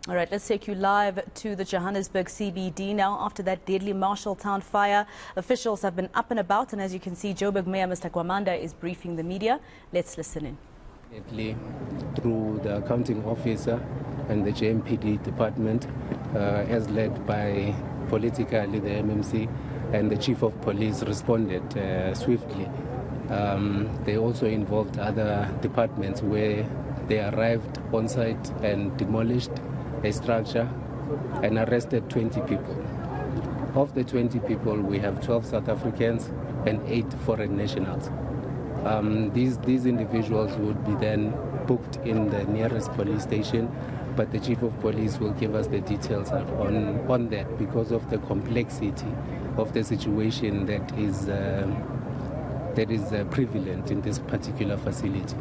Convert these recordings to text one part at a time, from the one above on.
All right, let's take you live to the Johannesburg CBD now. After that deadly Marshalltown fire, officials have been up and about, and as you can see, Joburg Mayor Mr. Gwamanda is briefing the media. Let's listen in. Through the accounting officer and the JMPD department, as led by politically the MMC and the chief of police, responded swiftly. They also involved other departments where they arrived on site and demolished a structure and arrested 20 people. Of the 20 people, we have 12 South Africans and 8 foreign nationals. These individuals would be then booked in the nearest police station, but the chief of police will give us the details on that because of the complexity of the situation that is prevalent in this particular facility.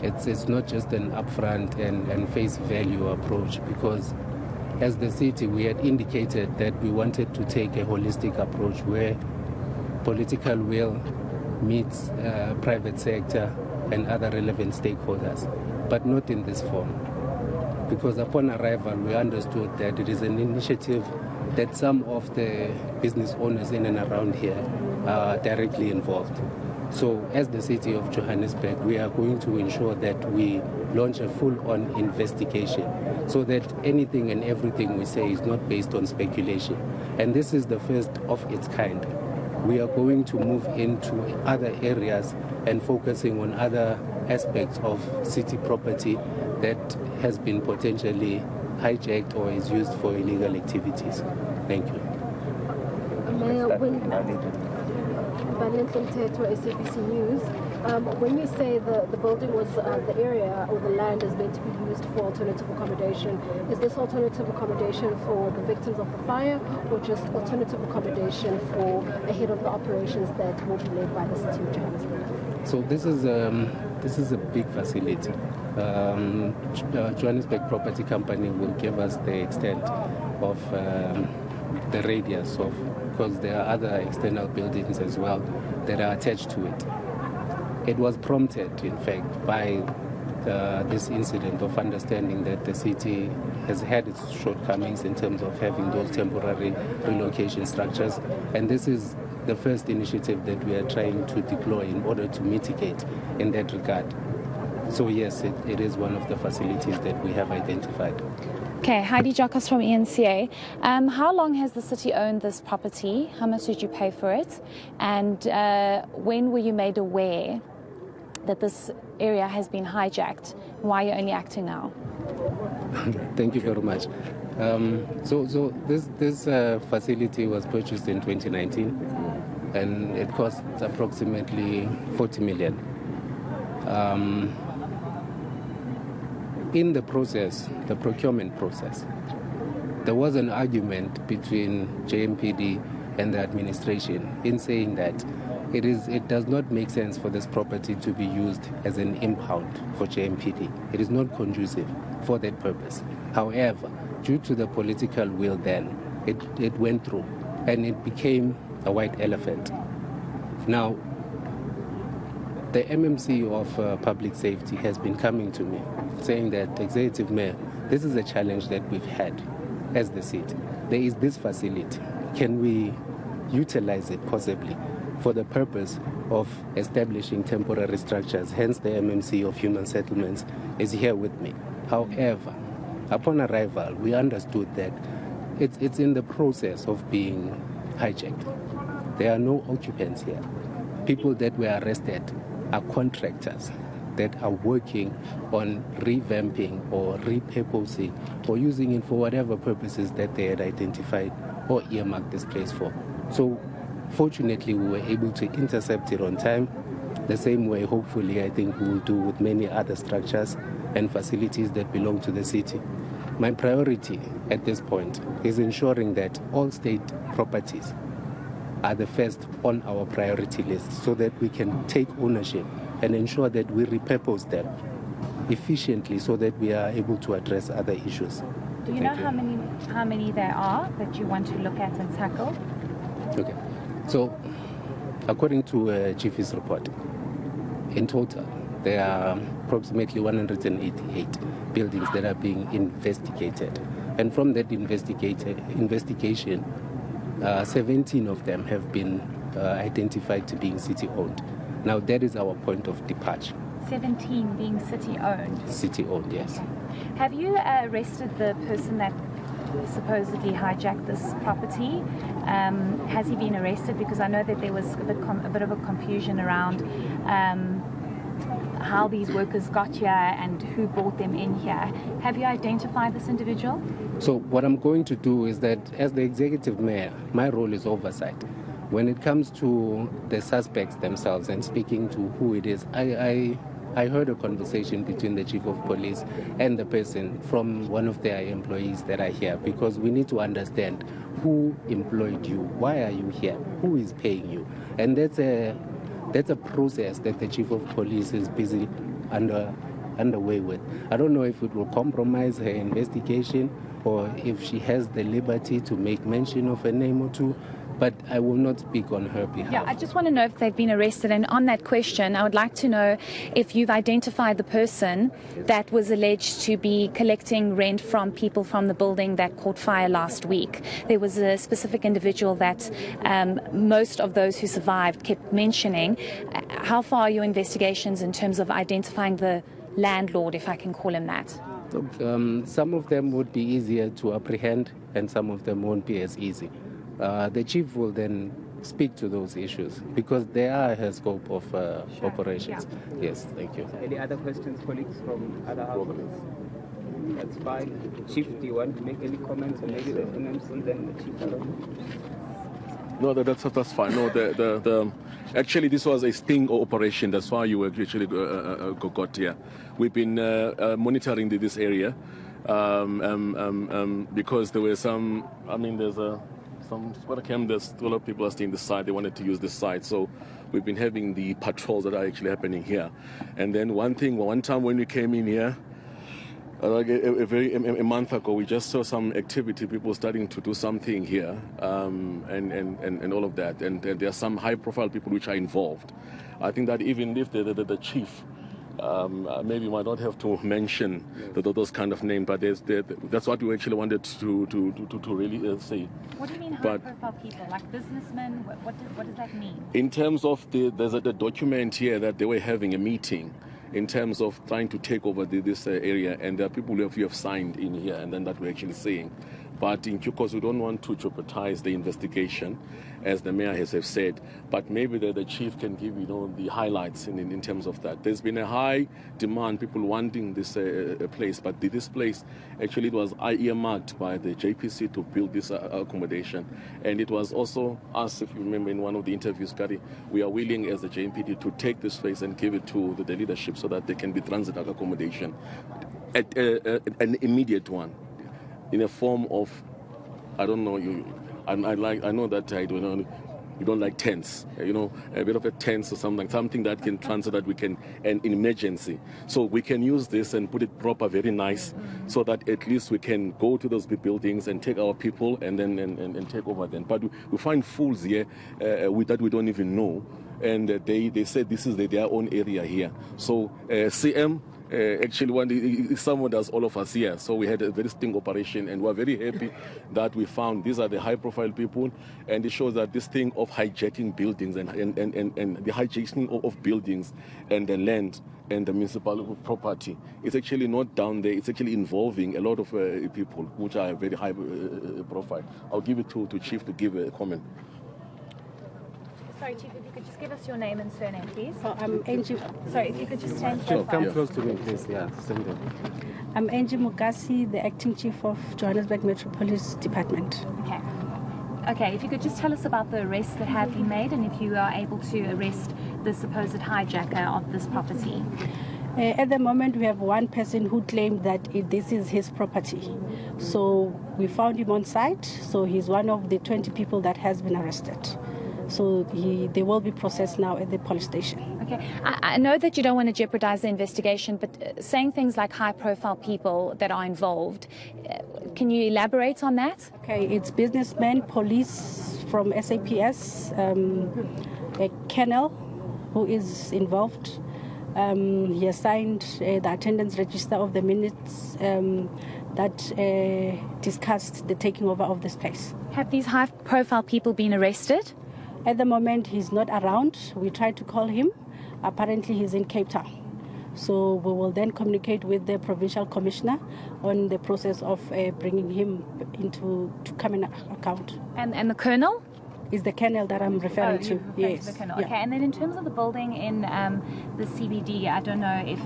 It's not just an upfront and face value approach, because as the city we had indicated that we wanted to take a holistic approach where political will meets private sector and other relevant stakeholders, but not in this form. Because upon arrival we understood that it is an initiative that some of the business owners in and around here are directly involved. So as the city of Johannesburg, we are going to ensure that we launch a full-on investigation so that anything and everything we say is not based on speculation. And this is the first of its kind. We are going to move into other areas and focusing on other aspects of city property that has been potentially hijacked or is used for illegal activities. Thank you. Mayor, SABC News. When you say the building was the area or the land is meant to be used for alternative accommodation, is this alternative accommodation for the victims of the fire, or just alternative accommodation for ahead of the operations that will be led by the city of Johannesburg? So this is a big facility. Johannesburg Property Company will give us the extent of the radius of, because there are other external buildings as well that are attached to it. It was prompted, in fact, by this incident of understanding that the city has had its shortcomings in terms of having those temporary relocation structures, and this is the first initiative that we are trying to deploy in order to mitigate in that regard. So yes, it is one of the facilities that we have identified. Okay, Heidi Giokos from eNCA. How long has the city owned this property? How much did you pay for it? And when were you made aware that this area has been hijacked? Why are you only acting now? Thank you very much. So this facility was purchased in 2019, and it cost approximately 40 million. In the process, the procurement process, there was an argument between JMPD and the administration in saying that it does not make sense for this property to be used as an impound for JMPD. It is not conducive for that purpose. However, due to the political will then, it went through and it became a white elephant. Now, the MMC of Public Safety has been coming to me saying that, Executive Mayor, this is a challenge that we've had as the city. There is this facility. Can we utilize it possibly for the purpose of establishing temporary structures? Hence the MMC of Human Settlements is here with me. However, upon arrival, we understood that it's in the process of being hijacked. There are no occupants here. People that were arrested are contractors that are working on revamping or repurposing or using it for whatever purposes that they had identified or earmarked this place for. So fortunately we were able to intercept it on time, the same way hopefully I think we will do with many other structures and facilities that belong to the city. My priority at this point is ensuring that all state properties are the first on our priority list so that we can take ownership and ensure that we repurpose them efficiently so that we are able to address other issues. Do you know how many there are that you want to look at and tackle? Okay. So, according to Chief's report, in total, there are approximately 188 buildings that are being investigated. And from that investigation, 17 of them have been identified to being city-owned. Now, that is our point of departure. 17 being city-owned? City-owned, yes. Okay. Have you arrested the person that supposedly hijacked this property? Has he been arrested? Because I know that there was a bit of a confusion around how these workers got here and who brought them in here. Have you identified this individual? So what I'm going to do is that as the executive mayor, my role is oversight. When it comes to the suspects themselves and speaking to who it is, I heard a conversation between the chief of police and the person from one of their employees that are here, because we need to understand who employed you, why are you here, who is paying you. And that's a process that the chief of police is busy underway with. I don't know if it will compromise her investigation or if she has the liberty to make mention of a name or two, but I will not speak on her behalf. Yeah, I just want to know if they've been arrested. And on that question, I would like to know if you've identified the person that was alleged to be collecting rent from people from the building that caught fire last week. There was a specific individual that most of those who survived kept mentioning. How far are your investigations in terms of identifying the landlord, if I can call him that? So, some of them would be easier to apprehend and some of them won't be as easy. The chief will then speak to those issues because they are her scope of operations. Yeah. Yes, thank you. Any other questions, colleagues from other houses? That's fine. Chief, do you want to make any comments or maybe the NMC, then the chief alone? No, that's fine. No, actually this was a sting operation. That's why you actually got here. We've been monitoring this area because there were some. I mean, there's some a lot of people are staying this side. They wanted to use this side, so we've been having the patrols that are actually happening here. And then one time when we came in here, like a month ago, we just saw some activity, people starting to do something here, and all of that. And there are some high-profile people which are involved. I think that even if the chief, maybe might not have to mention those kind of names, but that's what we actually wanted to really say. What do you mean high-profile people? Like businessmen? What does that mean? In terms of there's a document here that they were having a meeting in terms of trying to take over this area, and there are people who have signed in here, and then that we're actually saying. But in Giokos, we don't want to jeopardize the investigation, as the mayor has said. But maybe the chief can give the highlights in terms of that. There's been a high demand, people wanting this place, but this place actually it was earmarked by the JPC to build this accommodation, and it was also us, if you remember in one of the interviews, Kari, we are willing as the JPD to take this place and give it to the leadership so that they can be transit accommodation, an immediate one. In a form of, I don't know, I know that you don't like tents, a bit of a tent or something that can transit that we can, an emergency. So we can use this and put it proper, very nice, so that at least we can go to those buildings and take our people and then and take over them. But we find fools here that we don't even know, and they said this is their own area here. So CM. Actually, someone does all of us here. So we had a very sting operation, and we're very happy that we found these are the high-profile people, and it shows that this thing of hijacking buildings and the hijacking of buildings and the land and the municipal property, it's actually not down there. It's actually involving a lot of people which are very high profile. I'll give it to Chief to give a comment. Sorry, Chief, if you could just give us your name and surname, please. I'm Angie. Sorry, if you could just stand Sure, come close to me, please. Yeah, stand there. I'm Angie Mugasi, the acting chief of Johannesburg Metropolis Department. Okay, if you could just tell us about the arrests that have been made and if you are able to arrest the supposed hijacker of this property. At the moment, we have one person who claimed that this is his property. So we found him on site. So he's one of the 20 people that has been arrested. So they will be processed now at the police station. Okay. I know that you don't want to jeopardize the investigation, but saying things like high-profile people that are involved, can you elaborate on that? Okay, it's businessmen, police from SAPS, a kennel who is involved. He has signed the attendance register of the minutes. that discussed the taking over of this place. Have these high-profile people been arrested? At the moment, he's not around. We tried to call him. Apparently, he's in Cape Town. So we will then communicate with the provincial commissioner on the process of bringing him to come in account. And the colonel? Is the colonel that I'm referring to. Yes. To the colonel. Yeah. Okay, and then in terms of the building in the CBD, I don't know if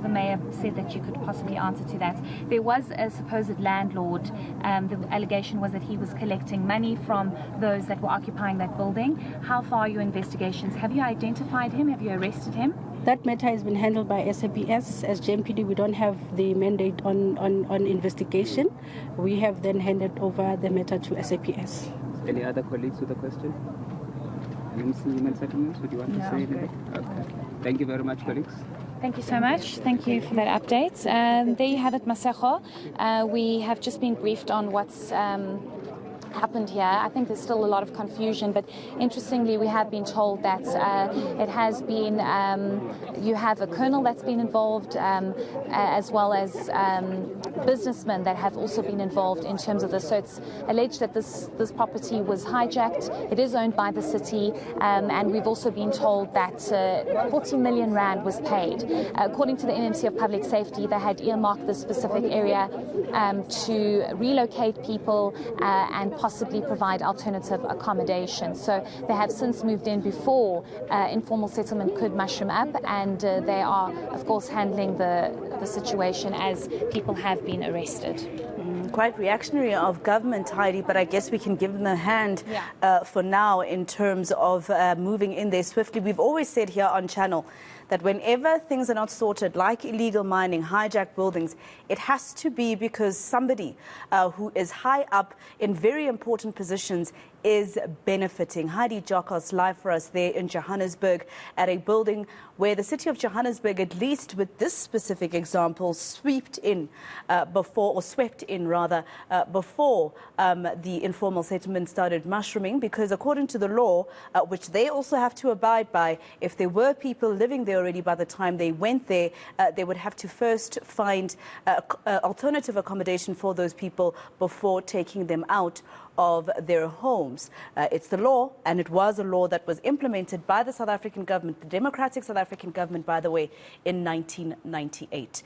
the mayor said that you could possibly answer to that. There was a supposed landlord. The allegation was that he was collecting money from those that were occupying that building. How far are your investigations? Have you identified him? Have you arrested him? That matter has been handled by SAPS. As JMPD, we don't have the mandate on investigation. We have then handed over the matter to SAPS. Any other colleagues with a question? Any human settlements? Would you want to say anything? Okay. Thank you very much, colleagues. Thank you so much. Thank you for that update. There you have it, Masego. We have just been briefed on what's happened here. I think there's still a lot of confusion, but interestingly, we have been told that it has been, you have a colonel that's been involved, as well as businessmen that have also been involved in terms of this. So it's alleged that this property was hijacked. It is owned by the city, and we've also been told that 40 million rand was paid. According to the NMC of Public Safety, they had earmarked this specific area to relocate people and possibly provide alternative accommodation. So they have since moved in before informal settlement could mushroom up, and they are, of course, handling the situation as people have been arrested. Quite reactionary of government, Heidi, but I guess we can give them a hand for now in terms of moving in there swiftly. We've always said here on Channel that whenever things are not sorted, like illegal mining, hijacked buildings, it has to be because somebody who is high up in very important positions is benefiting. Heidi Giokos live for us there in Johannesburg at a building where the city of Johannesburg, at least with this specific example, swept in before the informal settlement started mushrooming, because according to the law, which they also have to abide by, if there were people living there already by the time they went there, they would have to first find alternative accommodation for those people before taking them out of their homes. It's the law, and it was a law that was implemented by the South African government, the democratic South African government, by the way, in 1998.